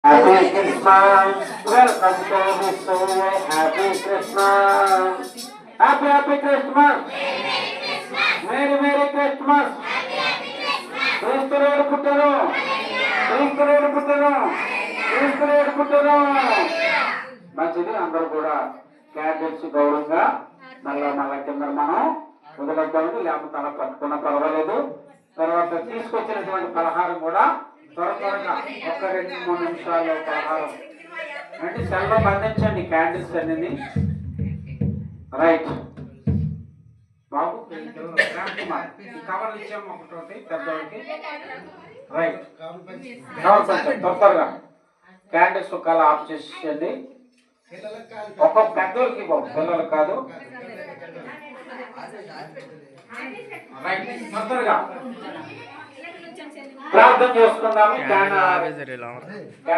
Happy Christmas, welcome to this way. Happy Christmas, happy Christmas, Merry Christmas. క్రీస్తులేడు పుట్టరు, క్రీస్తులేడు పుట్టరు, క్రీస్తులేడు పుట్టరు. మంచిది, అందరూ కూడా candles గౌరవంగా మళ్ళా కింద మనం వదిలేద్దామండి, లేకపోతే అలా పట్టుకున్నా పర్వాలేదు. తర్వాత తీసుకొచ్చినటువంటి పలహారం కూడా త్వరగా 1-2-3 నిమిషాల్లో పలహారం అంటే సెల్లో బంధించండి క్యాండిల్స్ అనేది. రైట్ బాబు, కవర్లు ఇచ్చాము ఒకటి పెద్దవాళ్ళకి. రైట్, కవర్ కొంచెం త్వరగా క్యాండిల్స్ ఒక ఆఫ్ చేసేయండి. ఒక్కొక్క పెద్దోళ్ళకి బాబు, పిల్లలు కాదు. రైట్, త్వరగా ప్రార్థన చేసుకుందాము.